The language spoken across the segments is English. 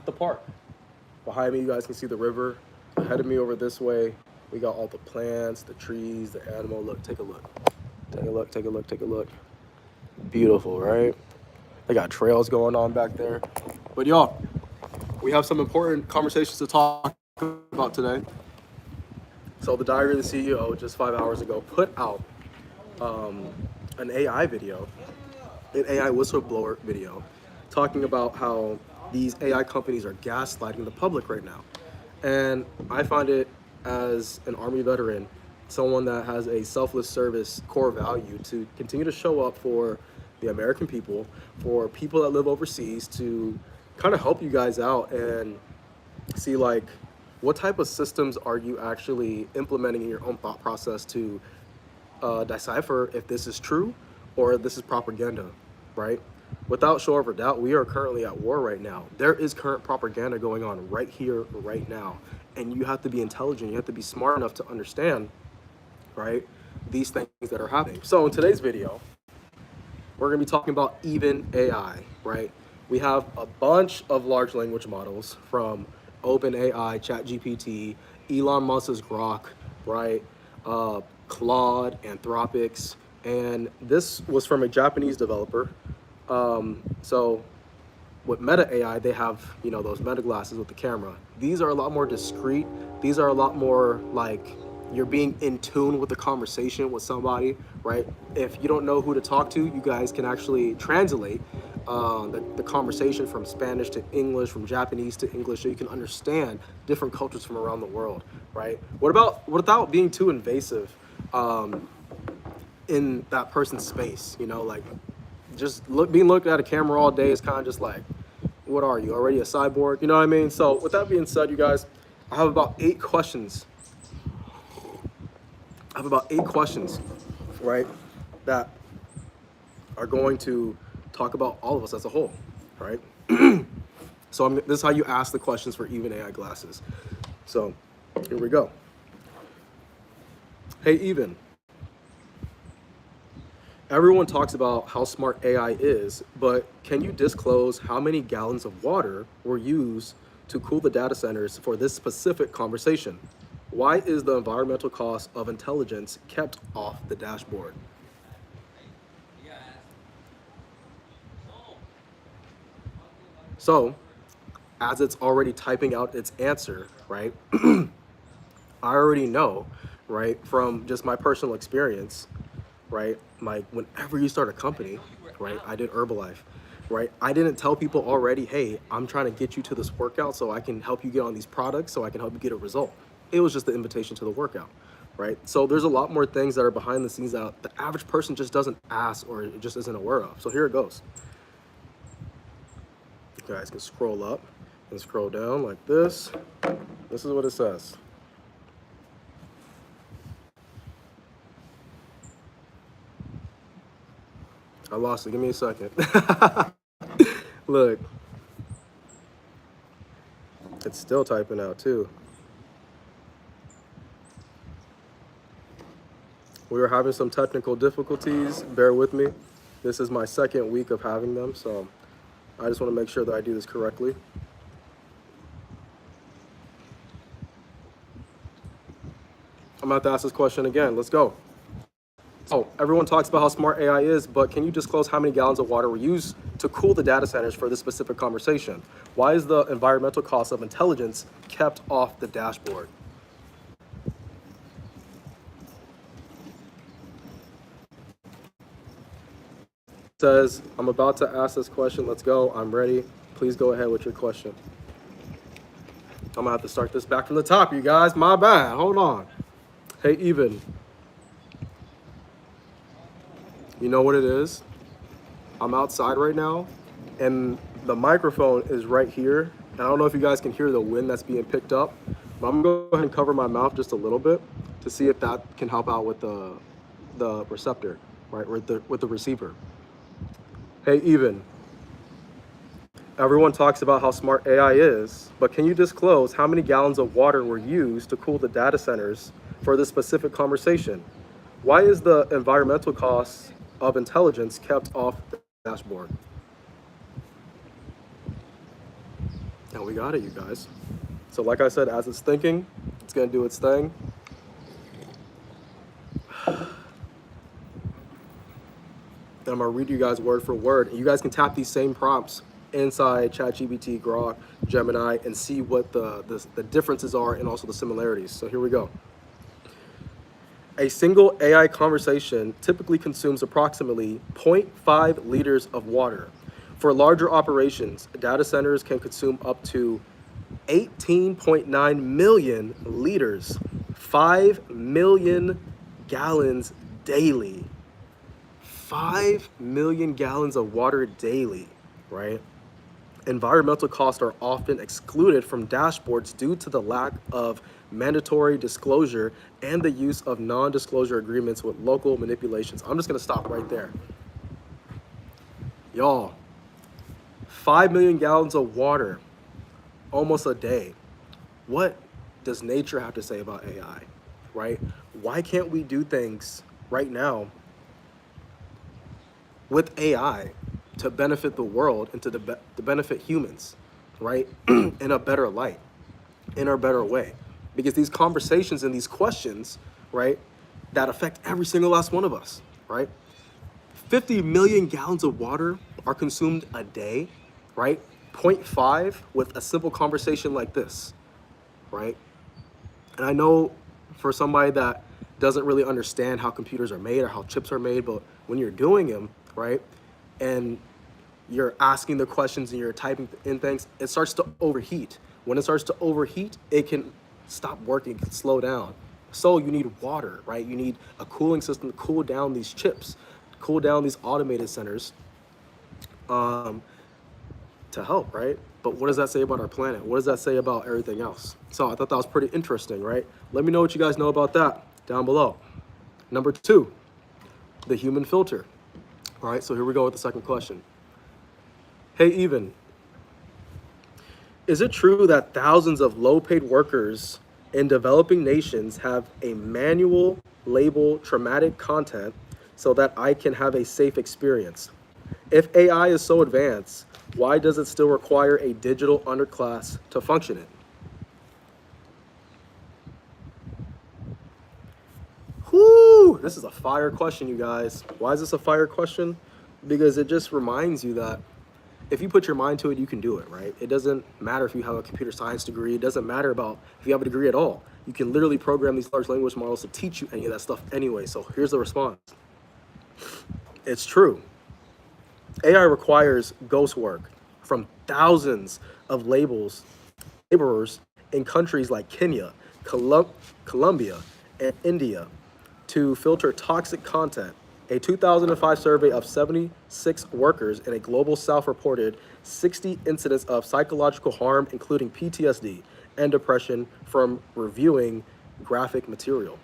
at the park. Behind me, you guys can see the river. Ahead of me over this way, we got all the plants, the trees, the animal. Look, take a look. Take a look, take a look, take a look. Beautiful, right? They got trails going on back there. But y'all, we have some important conversations to talk about today. So the Diary of the CEO just 5 hours ago put out an AI video, an AI whistleblower video, talking about how these AI companies are gaslighting the public right now. And I find it, as an Army veteran, someone that has a selfless service core value, to continue to show up for the American people, for people that live overseas, to kind of help you guys out and see like what type of systems are you actually implementing in your own thought process to decipher if this is true or if this is propaganda, right? Without show of doubt, we are currently at war right now. There is current propaganda going on right here, right now. And you have to be intelligent. You have to be smart enough to understand, right, these things that are happening. So in today's video, we're going to be talking about even AI, right? We have a bunch of large language models from OpenAI, ChatGPT, Elon Musk's Grok, right? Claude, Anthropics, and this was from a Japanese developer. So with Meta AI, they have, you know, those Meta glasses with the camera. These are a lot more discreet. These are a lot more like you're being in tune with the conversation with somebody, right? If you don't know who to talk to, you guys can actually translate the conversation from Spanish to English, from Japanese to English, so you can understand different cultures from around the world, right? What about, without being too invasive in that person's space, you know, like just being looked at a camera all day is kind of just like, what are you, already a cyborg? You know what I mean? So with that being said, you guys, I have about 8 questions. Right, that are going to talk about all of us as a whole, right? So this is how you ask the questions for even AI glasses. So here we go. Hey, even. Everyone talks about how smart AI is, but can you disclose how many gallons of water were used to cool the data centers for this specific conversation? Why is the environmental cost of intelligence kept off the dashboard? So, as it's already typing out its answer, right, I already know, right, from just my personal experience, right, like whenever you start a company, right, I did Herbalife, right, I didn't tell people already, hey, I'm trying to get you to this workout so I can help you get on these products, so I can help you get a result. It was just the invitation to the workout, right? So there's a lot more things that are behind the scenes that the average person just doesn't ask or just isn't aware of. So here it goes. You guys can scroll up and scroll down like this. This is what it says. I lost it. Give me a second. Look. It's still typing out too. We were having some technical difficulties. Bear with me. This is my second week of having them, so I just want to make sure that I do this correctly. I'm going to have to ask this question again. Let's go. So everyone talks about how smart AI is, but can you disclose how many gallons of water were used to cool the data centers for this specific conversation? Why is the environmental cost of intelligence kept off the dashboard? It says, I'm about to ask this question. Let's go. I'm ready. Please go ahead with your question. I'm gonna have to start this back from the top, you guys. My bad. Hold on. Hey, even. You know what it is? I'm outside right now, and the microphone is right here. And I don't know if you guys can hear the wind that's being picked up, but I'm gonna go ahead and cover my mouth just a little bit to see if that can help out with the receptor, right, with the receiver. Hey, even. Everyone talks about how smart AI is, but can you disclose how many gallons of water were used to cool the data centers for this specific conversation? Why is the environmental cost of intelligence kept off the dashboard? And we got it, you guys. So like I said, as it's thinking, it's gonna do its thing. And I'm gonna read you guys word for word. And you guys can tap these same prompts inside ChatGPT, Grok, Gemini, and see what the differences are and also the similarities. So here we go. A single AI conversation typically consumes approximately 0.5 liters of water. For larger operations, data centers can consume up to 18.9 million liters, 5 million gallons daily. 5 million gallons of water daily, right? Environmental costs are often excluded from dashboards due to the lack of mandatory disclosure and the use of non-disclosure agreements with local manipulations. I'm just gonna stop right there. Y'all, 5 million gallons of water, almost a day. What does nature have to say about AI, right? Why can't we do things right now with AI to benefit the world and to benefit humans, right? In a better light, in a better way. Because these conversations and these questions, right, that affect every single last one of us, right? 50 million gallons of water are consumed a day, right? Point 0.5 with a simple conversation like this, right? And I know for somebody that doesn't really understand how computers are made or how chips are made, but when you're doing them, right, and you're asking the questions and you're typing in things, it starts to overheat. When it starts to overheat, it can stop working, it can slow down. So you need water, right? You need a cooling system to cool down these chips, cool down these automated centers to help, right? But what does that say about our planet? What does that say about everything else? So I thought that was pretty interesting, right? Let me know what you guys know about that down below. Number 2, the human filter. All right, so here we go with the second question. Hey, Even, is it true that thousands of low-paid workers in developing nations have a manual label traumatic content so that I can have a safe experience? If AI is so advanced, why does it still require a digital underclass to function in? Whoo! This is a fire question, you guys. Why is this a fire question? Because it just reminds you that if you put your mind to it, you can do it, right? It doesn't matter if you have a computer science degree. It doesn't matter about if you have a degree at all. You can literally program these large language models to teach you any of that stuff anyway. So here's the response. It's true. AI requires ghost work from thousands of laborers in countries like Kenya, Colombia, and India to filter toxic content. A 2005 survey of 76 workers in a global south reported 60 incidents of psychological harm, including PTSD and depression, from reviewing graphic material.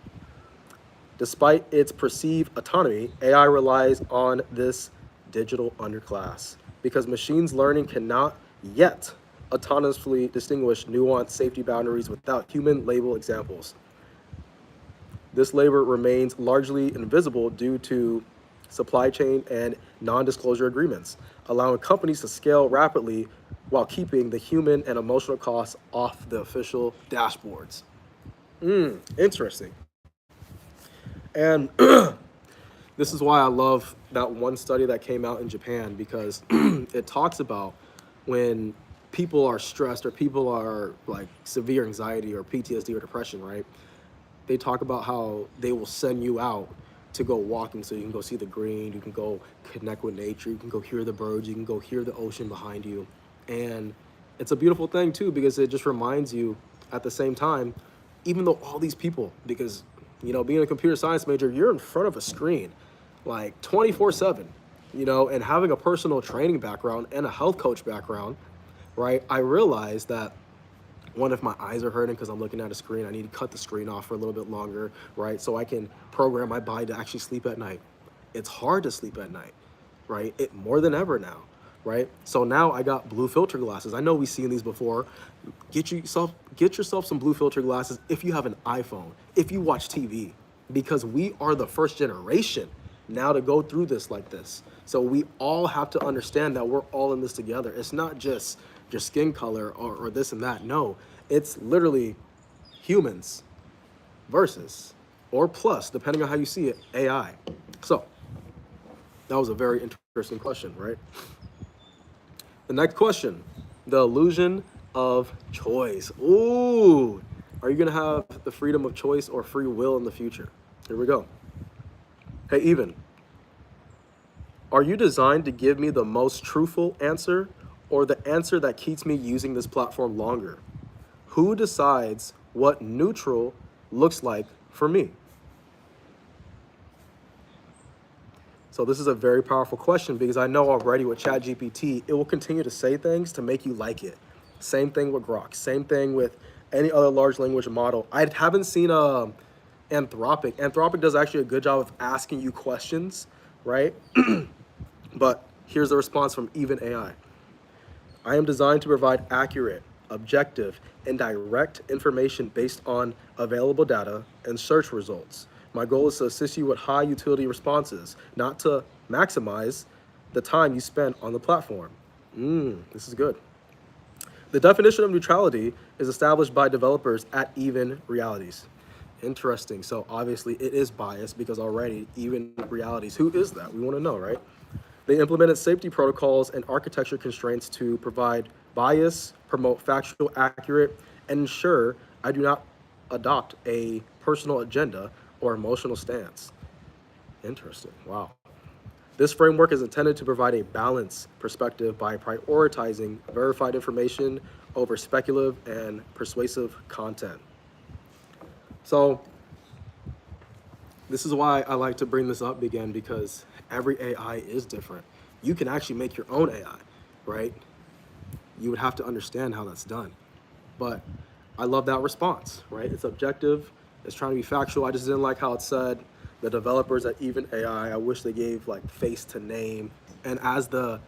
Despite its perceived autonomy, AI relies on this digital underclass because machines learning cannot yet autonomously distinguish nuanced safety boundaries without human label examples. This labor remains largely invisible due to supply chain and non-disclosure agreements, allowing companies to scale rapidly while keeping the human and emotional costs off the official dashboards. Interesting. And this is why I love that one study that came out in Japan, because it talks about when people are stressed or people are like severe anxiety or PTSD or depression, right? They talk about how they will send you out to go walking so you can go see the green, you can go connect with nature, you can go hear the birds, you can go hear the ocean behind you. And it's a beautiful thing too, because it just reminds you at the same time, even though all these people, because being a computer science major, you're in front of a screen like 24/7, and having a personal training background and a health coach background, right? I realized that one, if my eyes are hurting because I'm looking at a screen, I need to cut the screen off for a little bit longer, right? So I can program my body to actually sleep at night. It's hard to sleep at night, right? It more than ever now, right? So now I got blue filter glasses. I know we've seen these before. Get yourself some blue filter glasses if you have an iPhone, if you watch TV, because we are the first generation now to go through this like this. So we all have to understand that we're all in this together. It's not just your skin color or this and that. No, it's literally humans versus or plus, depending on how you see it, AI. So that was a very interesting question, right? The next question, the illusion of choice. Ooh, are you gonna have the freedom of choice or free will in the future? Here we go. Hey, Even, are you designed to give me the most truthful answer or the answer that keeps me using this platform longer? Who decides what neutral looks like for me? So this is a very powerful question because I know already with ChatGPT, it will continue to say things to make you like it. Same thing with Grok. Same thing with any other large language model. I haven't seen Anthropic. Anthropic does actually a good job of asking you questions, right? But here's the response from Even AI. I am designed to provide accurate, objective, and direct information based on available data and search results. My goal is to assist you with high utility responses, not to maximize the time you spend on the platform. This is good. The definition of neutrality is established by developers at Even Realities. Interesting. So obviously it is biased because already Even Realities, who is that? We want to know, right? They implemented safety protocols and architecture constraints to provide bias, promote factual accurate, and ensure I do not adopt a personal agenda or emotional stance. Interesting. Wow. This framework is intended to provide a balanced perspective by prioritizing verified information over speculative and persuasive content. So this is why I like to bring this up again, because every AI is different. You can actually make your own AI, right? You would have to understand how that's done. But I love that response, right? It's objective, it's trying to be factual. I just didn't like how it said the developers at Even AI, I wish they gave like face to name. And I think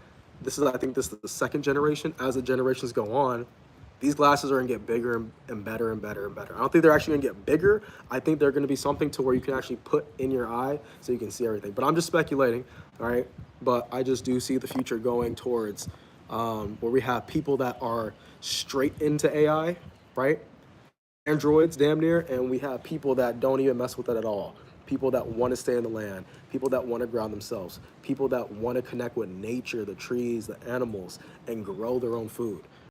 this is the second generation. As the generations go on, these glasses are gonna get bigger and better and better and better. I don't think they're actually gonna get bigger. I think they're gonna be something to where you can actually put in your eye so you can see everything. But I'm just speculating, all right? But I just do see the future going towards where we have people that are straight into AI, right? Androids, damn near, and we have people that don't even mess with it at all. People that want to stay in the land, people that want to ground themselves, people that want to connect with nature, the trees, the animals, and grow their own food.